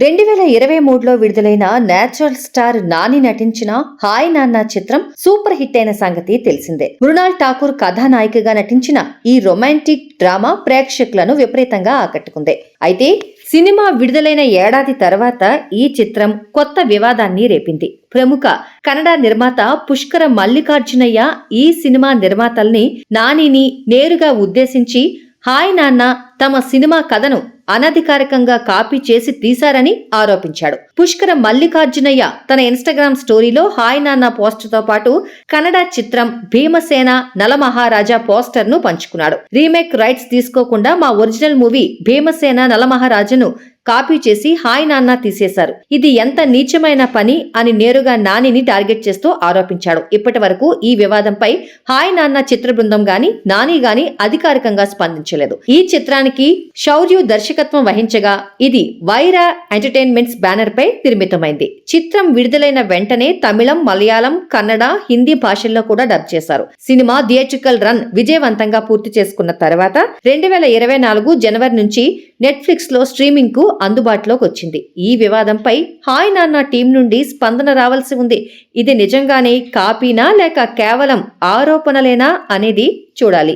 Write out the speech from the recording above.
2023లో విడుదలైన natural star Nani నటించిన hi నాన్న చిత్రం సూపర్ హిట్ అయిన సంగతి తెలిసిందే. మృణాల్ ఠాకూర్ కథానాయికగా నటించిన ఈ రొమాంటిక్ డ్రామా ప్రేక్షకులను విపరీతంగా ఆకట్టుకుంది. అయితే సినిమా విడుదలైన ఏడాది తర్వాత ఈ చిత్రం కొత్త వివాదాన్ని రేపింది. ప్రముఖ కన్నడ నిర్మాత పుష్కర మల్లికార్జునయ్య ఈ సినిమా నిర్మాతల్ని నానిని నేరుగా ఉద్దేశించి హాయ్ నాన్న తమ సినిమా కథను అనధికారికంగా కాపీ చేసి తీశారని ఆరోపించాడు. పుష్కర మల్లికార్జునయ్య తన ఇన్స్టాగ్రామ్ స్టోరీలో హాయ్ నాన్న పోస్టర్ తో పాటు కన్నడ చిత్రం భీమసేన నలమహారాజా పోస్టర్ ను పంచుకున్నాడు. రీమేక్ రైట్స్ తీసుకోకుండా మా ఒరిజినల్ మూవీ భీమసేన నలమహారాజును కాపీ చేసి హాయ్ నాన్న తీసేశారు. ఇది ఎంత నీచమైన పని అని నేరుగా నానిని టార్గెట్ చేస్తూ ఆరోపించాడు. ఇప్పటి వరకు ఈ వివాదంపై హాయ్ నాన్న చిత్ర బృందం గాని నాని గాని అధికారికంగా స్పందించలేదు. ఈ చిత్రానికి శౌర్యు దర్శకత్వం వహించగా ఇది వైరా ఎంటర్టైన్మెంట్స్ బ్యానర్ పై నిర్మితమైంది. చిత్రం విడుదలైన వెంటనే తమిళం, మలయాళం, కన్నడ, హిందీ భాషల్లో కూడా డబ్ చేశారు. సినిమా థియేట్రికల్ రన్ విజయవంతంగా పూర్తి చేసుకున్న తర్వాత 2024 జనవరి నుంచి నెట్ఫ్లిక్స్ లో స్ట్రీమింగ్ కు అందుబాటులోకి వచ్చింది. ఈ వివాదంపై హాయ్ నాన్న టీం నుండి స్పందన రావాల్సి ఉంది. ఇది నిజంగానే కాపీనా లేక కేవలం ఆరోపణలేనా అనేది చూడాలి.